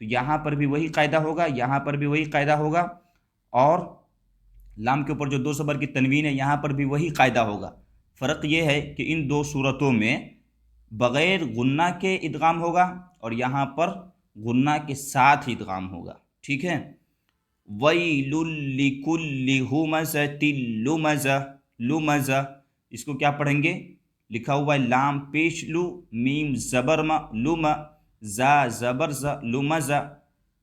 تو یہاں پر بھی وہی قاعدہ ہوگا، یہاں پر بھی وہی قاعدہ ہوگا، اور لام کے اوپر جو دو زبر کی تنوین ہے یہاں پر بھی وہی قاعدہ ہوگا۔ فرق یہ ہے کہ ان دو صورتوں میں بغیر غنہ کے ادغام ہوگا اور یہاں پر غنہ کے ساتھ ادغام ہوگا، ٹھیک ہے۔ وَيْلٌ لِكُلِّ هُمَزَةٍ لُمَزَةٍ، لُمَزَةٍ اس کو کیا پڑھیں گے؟ لکھا ہوا ہے لام پیش لو، میم زبر ما، لُم، زا زبر ز، لُمَزَ،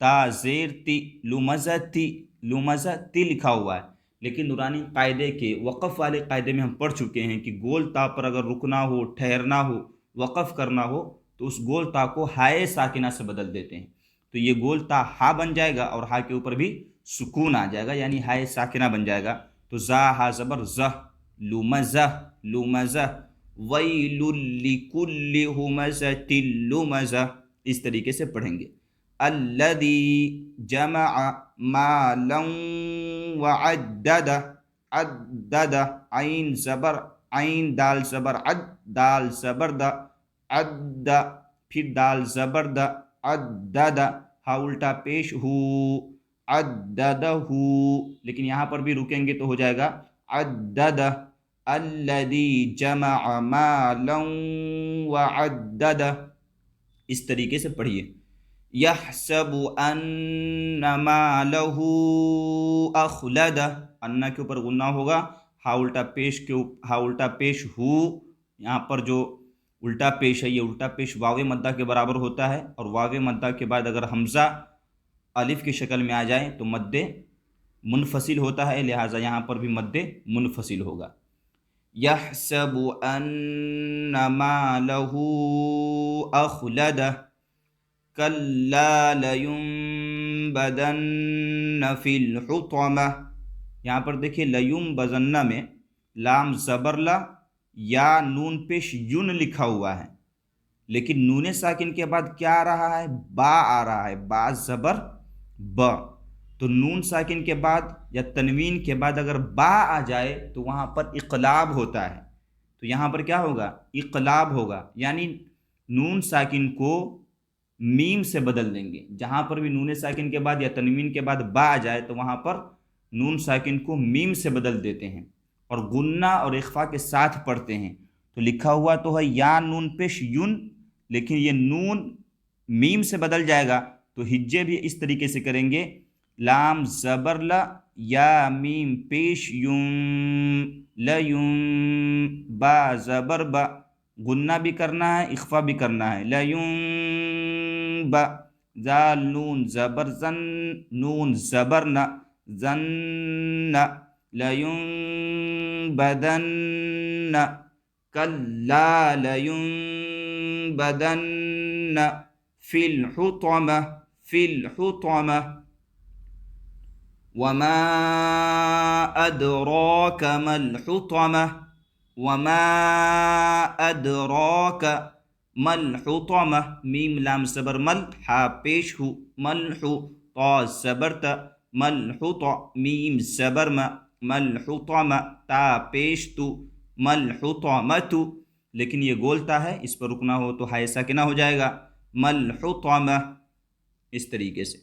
تا زیر تی، لُمَزَتِ، لُمَزَتِ لکھا ہوا ہے۔ لیکن نورانی قاعدے کے وقف والے قاعدے میں ہم پڑھ چکے ہیں کہ گول تا پر اگر رکنا ہو، ٹھہرنا ہو، وقف کرنا ہو تو اس گول تا کو ہائے ساکنہ سے بدل دیتے ہیں۔ تو یہ گول تا ہا بن جائے گا اور ہا کے اوپر بھی سکون آ جائے گا، یعنی ہائے ساکنہ بن جائے گا۔ تو زا ہا زبر زہ، لُمَزَہ، لُمَزَہ، وَيْلٌ لِكُلِّ هُمَزَةٍ لُمَزَةٍ اس طریقے سے پڑھیں گے۔ الذی جمع مالا وعددہ، عددہ، عین زبر عین، دال زبر عد، دال زبر دا، عد، پھر دال زبر دا، عددہ، ہا الٹا پیش ہو، عددہ، لیکن یہاں پر بھی رکیں گے تو ہو جائے گا عددہ۔ الذی جمع مالا وعددہ اس طریقے سے پڑھیے۔ یحسب ان مالہ اخلدہ، انا کے اوپر غنہ ہوگا، ہا الٹا پیش ہا الٹا پیش ہو، یہاں پر جو الٹا پیش ہے یہ الٹا پیش واو مدہ کے برابر ہوتا ہے، اور واو مدہ کے بعد اگر حمزہ الف کی شکل میں آ جائے تو مد منفصل ہوتا ہے، لہٰذا یہاں پر بھی مد منفصل ہوگا۔ یحسب ان مالہ اخلدہ، کلا لینبذن فی الحطمہ، یہاں پر دیکھیے لینبذن میں لام زبر لا یا نون پیش یون لکھا ہوا ہے، لیکن نون ساکن کے بعد کیا آ رہا ہے؟ با آ رہا ہے، با زبر ب۔ تو نون ساکن کے بعد یا تنوین کے بعد اگر با آ جائے تو وہاں پر اقلاب ہوتا ہے، تو یہاں پر کیا ہوگا؟ اقلاب ہوگا، یعنی نون ساکن کو میم سے بدل دیں گے۔ جہاں پر بھی نون ساکن کے بعد یا تنوین کے بعد با آ جائے تو وہاں پر نون ساکن کو میم سے بدل دیتے ہیں اور غنہ اور اخفا کے ساتھ پڑھتے ہیں۔ تو لکھا ہوا تو ہے یا نون پیش یون، لیکن یہ نون میم سے بدل جائے گا، تو ہجے بھی اس طریقے سے کریں گے، لام زبر لا یا میم پیش یون، لیون، با زبر با، غنہ بھی کرنا ہے اخفا بھی کرنا ہے، لیون با، زال نون زبر زن، نون زبر نا، زن، لیون بدن، کلا لیون بدن فی الحطمہ، فی الحطمہ، وما ادراک ما الحطمہ، وما ادراک ما الحطمہ، میم لام زبر مل، ہا پیش ہو، ملحو، طا زبر تا، ملحط، میم زبر ما، ملحطمہ، تا پیش تو، ملحطمۃ، لیکن یہ گولتا ہے، اس پر رکنا ہو تو ہائے ساکنہ ہو جائے گا، ملحطمہ اس طریقے سے۔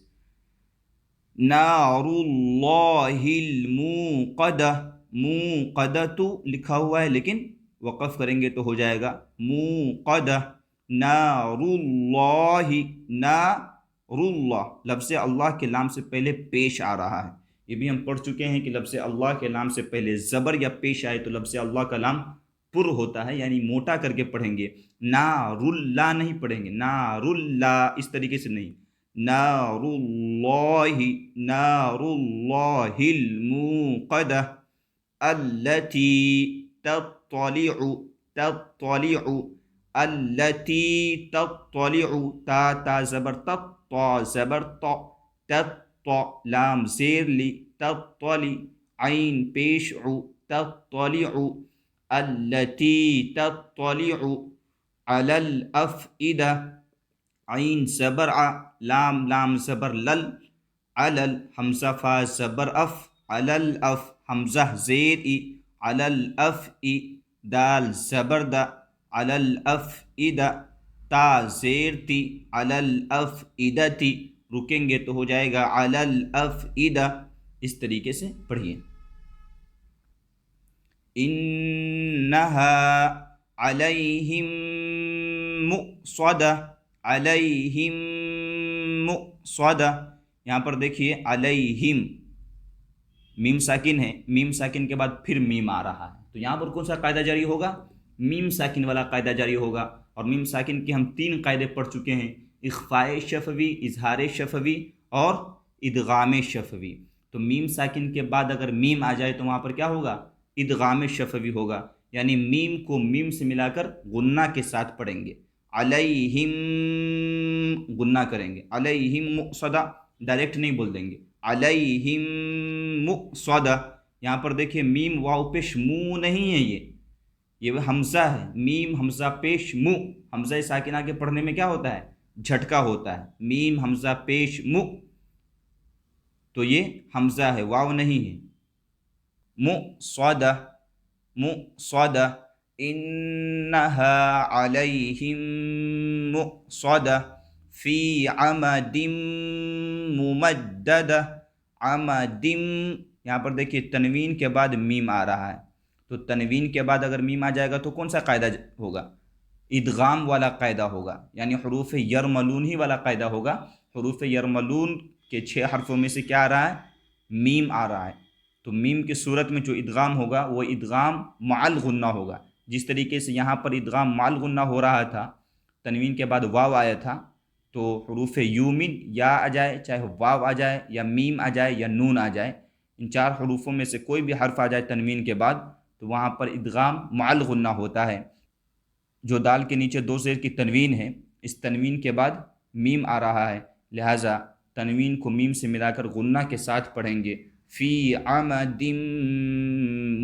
نار اللہ الموقدہ، موقدۃ لکھا ہوا ہے لیکن وقف کریں گے تو ہو جائے گا موقدہ۔ نار اللہ، نار اللہ، لفظ اللہ کے لام سے پہلے پیش آ رہا ہے، یہ بھی ہم پڑھ چکے ہیں کہ لفظ اللہ کے لام سے پہلے زبر یا پیش آئے تو لفظ اللہ کا لام پر ہوتا ہے، یعنی موٹا کر کے پڑھیں گے، نار اللہ نہیں پڑھیں گے، نار اللہ اس طریقے سے نہیں، نار اللہ، نار اللہ الموقدہ، التی تطلع، تطلع، التی تطلع، تا تا زبر تط، طا زبر طا، تط، لام زیر لی، تطلع، عین پیش عو، تطلع، التی تطلع علی الافئدہ، عین زبر ع، لام لام زبر لل، علل، حمزہ فا زبر اف، علل اف، حمزہ زیر ای، علل اف ای، دال زبر دا، علل اف ایدہ، تا زیر تی، علل اف ایدتی، رکیں گے تو ہو جائے گا علی الافئدہ. اس طریقے سے پڑھیے. انہا علیہم مؤصدہ، علیہم مؤصدہ. یہاں پر دیکھیے علیہم، میم ساکن ہے، میم ساکن کے بعد پھر میم آ رہا ہے، تو یہاں پر کون سا قاعدہ جاری ہوگا؟ میم ساکن والا قاعدہ جاری ہوگا. اور میم ساکن کے ہم 3 قاعدے پڑھ چکے ہیں: اخفاء شفوی، اظہار شفوی اور ادغام شفوی. تو میم ساکن کے بعد اگر میم آ جائے تو وہاں پر کیا ہوگا؟ ادغام شفوی ہوگا، یعنی میم کو میم سے ملا کر غنہ کے ساتھ پڑھیں گے. علیہم غنہ کریں گے، علیہم مؤصدہ ڈائریکٹ نہیں بول دیں گے، علیہم مؤصدہ. یہاں پر دیکھیے میم واو پیش مو نہیں ہے، یہ حمزہ ہے. میم حمزہ پیش مو، حمزہ ساکنہ کے پڑھنے میں کیا ہوتا ہے؟ جھٹکا ہوتا ہے. میم حمزہ پیش مو، تو یہ حمزہ ہے، واو نہیں ہے. مؤصدہ، مؤصدہ. انہا علیہم مؤصدہ فی عمد ممددہ. عمد، یہاں پر دیکھیے تنوین کے بعد میم آ رہا ہے، تو تنوین کے بعد اگر میم آ جائے گا تو کون سا قاعدہ ہوگا؟ ادغام والا قاعدہ ہوگا، یعنی حروف یرملون ہی والا قاعدہ ہوگا. حروف یرملون کے 6 حرفوں میں سے کیا آ رہا ہے؟ میم آ رہا ہے. تو میم کی صورت میں جو ادغام ہوگا وہ ادغام مع الغنہ ہوگا. جس طریقے سے یہاں پر ادغام مع الغنہ ہو رہا تھا، تنوین کے بعد واو آیا تھا، تو حروف یومن یا آ جائے، چاہے واو آ جائے یا میم آ جائے یا نون آ جائے، ان 4 حروفوں میں سے کوئی بھی حرف آ جائے تنوین کے بعد تو وہاں پر ادغام مع الغنہ ہوتا ہے. جو دال کے نیچے 2 زیر کی تنوین ہے، اس تنوین کے بعد میم آ رہا ہے، لہٰذا تنوین کو میم سے ملا کر غنہ کے ساتھ پڑھیں گے. فی عمد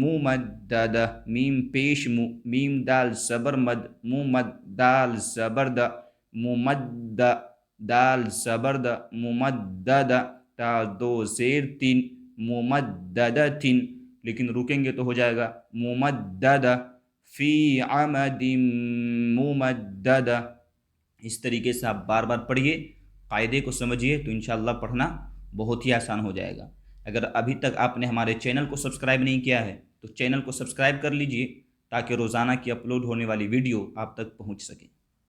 ممددہ، میم پیش مو، میم دال زبر مد، ممد دال زبر د، ممد دال زبر د، ممددہ تا 2 زیر 3 ممددۃ. لیکن رکیں گے تو ہو جائے گا ممددہ فی عمد ممددہ. اس طریقے سے آپ بار بار پڑھیے، قاعدے کو سمجھیے، تو انشاءاللہ پڑھنا بہت ہی آسان ہو جائے گا. اگر ابھی تک آپ نے ہمارے چینل کو سبسکرائب نہیں کیا ہے تو چینل کو سبسکرائب کر لیجئے تاکہ روزانہ کی اپلوڈ ہونے والی ویڈیو آپ تک پہنچ سکے.